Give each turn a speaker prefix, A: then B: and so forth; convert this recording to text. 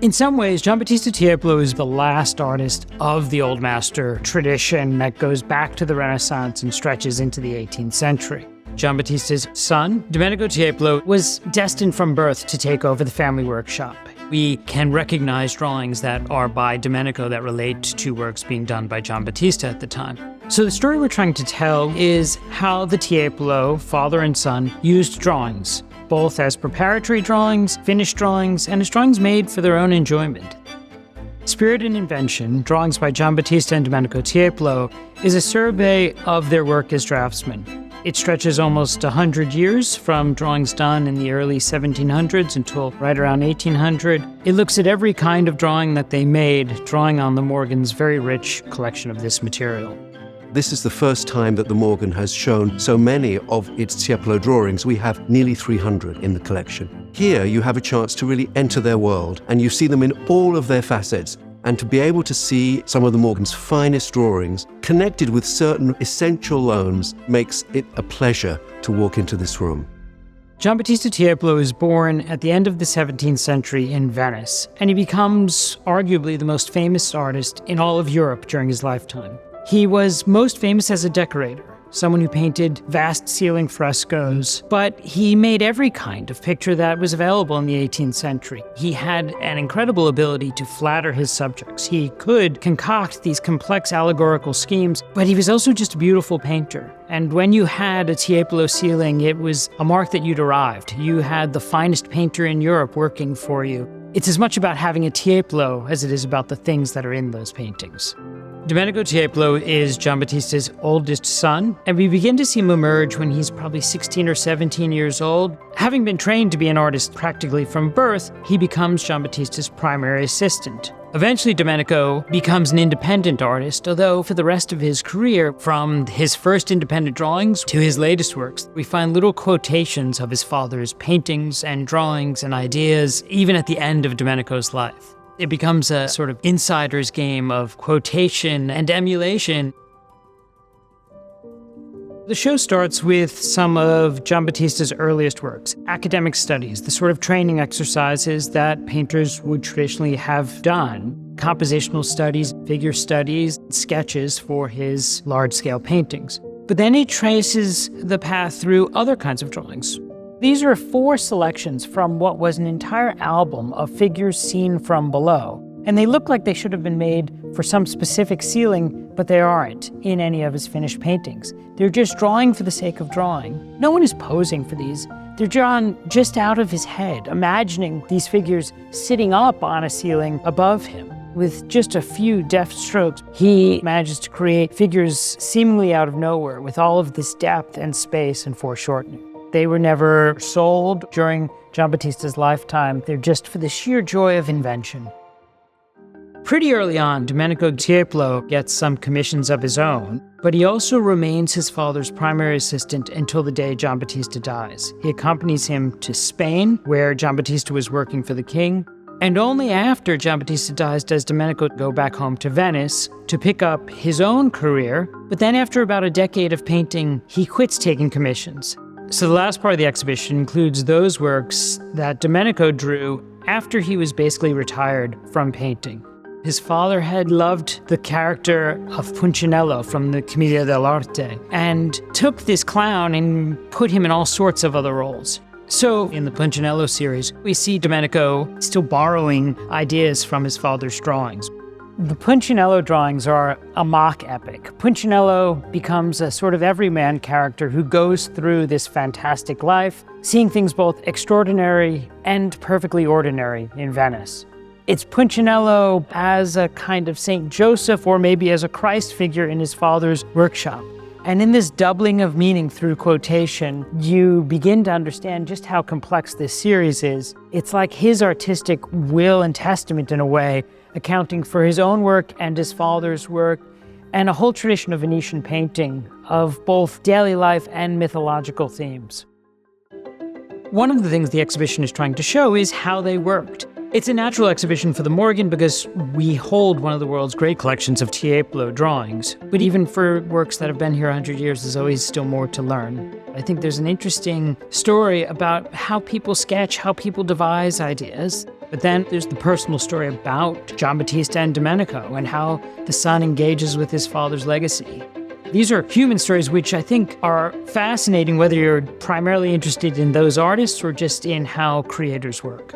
A: In some ways, Giambattista Tiepolo is the last artist of the Old Master tradition that goes back to the Renaissance and stretches into the 18th century. Giambattista's son, Domenico Tiepolo, was destined from birth to take over the family workshop. We can recognize drawings that are by Domenico that relate to works being done by Giambattista at the time. So the story we're trying to tell is how the Tiepolo, father and son, used drawings, both as preparatory drawings, finished drawings, and as drawings made for their own enjoyment. Spirit and Invention, Drawings by Giambattista and Domenico Tiepolo, is a survey of their work as draftsmen. It stretches almost 100 years, from drawings done in the early 1700s until right around 1800. It looks at every kind of drawing that they made, drawing on the Morgan's very rich collection of this material.
B: This is the first time that the Morgan has shown so many of its Tiepolo drawings. We have nearly 300 in the collection. Here you have a chance to really enter their world, and you see them in all of their facets. And to be able to see some of the Morgan's finest drawings connected with certain essential loans makes it a pleasure to walk into this room.
A: Giambattista Tiepolo is born at the end of the 17th century in Venice, and he becomes arguably the most famous artist in all of Europe during his lifetime. He was most famous as a decorator, someone who painted vast ceiling frescoes, but he made every kind of picture that was available in the 18th century. He had an incredible ability to flatter his subjects. He could concoct these complex allegorical schemes, but he was also just a beautiful painter. And when you had a Tiepolo ceiling, it was a mark that you'd arrived. You had the finest painter in Europe working for you. It's as much about having a Tiepolo as it is about the things that are in those paintings. Domenico Tiepolo is Giambattista's oldest son, and we begin to see him emerge when he's probably 16 or 17 years old. Having been trained to be an artist practically from birth, he becomes Giambattista's primary assistant. Eventually, Domenico becomes an independent artist, although for the rest of his career, from his first independent drawings to his latest works, we find little quotations of his father's paintings and drawings and ideas, even at the end of Domenico's life. It becomes a sort of insider's game of quotation and emulation. The show starts with some of Giambattista's earliest works, academic studies, the sort of training exercises that painters would traditionally have done, compositional studies, figure studies, sketches for his large-scale paintings. But then he traces the path through other kinds of drawings. These are 4 selections from what was an entire album of figures seen from below, and they look like they should have been made for some specific ceiling, but they aren't in any of his finished paintings. They're just drawing for the sake of drawing. No one is posing for these. They're drawn just out of his head, imagining these figures sitting up on a ceiling above him. With just a few deft strokes, he manages to create figures seemingly out of nowhere with all of this depth and space and foreshortening. They were never sold during Giambattista's lifetime. They're just for the sheer joy of invention. Pretty early on, Domenico Tiepolo gets some commissions of his own, but he also remains his father's primary assistant until the day Giambattista dies. He accompanies him to Spain, where Giambattista was working for the king, and only after Giambattista dies does Domenico go back home to Venice to pick up his own career, but then after about a decade of painting, he quits taking commissions. So the last part of the exhibition includes those works that Domenico drew after he was basically retired from painting. His father had loved the character of Punchinello from the Commedia dell'arte and took this clown and put him in all sorts of other roles. So in the Punchinello series, we see Domenico still borrowing ideas from his father's drawings. The Punchinello drawings are a mock epic. Punchinello becomes a sort of everyman character who goes through this fantastic life, seeing things both extraordinary and perfectly ordinary in Venice. It's Punchinello as a kind of Saint Joseph or maybe as a Christ figure in his father's workshop. And in this doubling of meaning through quotation, you begin to understand just how complex this series is. It's like his artistic will and testament in a way, accounting for his own work and his father's work, and a whole tradition of Venetian painting of both daily life and mythological themes. One of the things the exhibition is trying to show is how they worked. It's a natural exhibition for the Morgan because we hold one of the world's great collections of Tiepolo drawings. But even for works that have been here 100 years, there's always still more to learn. I think there's an interesting story about how people sketch, how people devise ideas. But then there's the personal story about Giambattista and Domenico and how the son engages with his father's legacy. These are human stories which I think are fascinating, whether you're primarily interested in those artists or just in how creators work.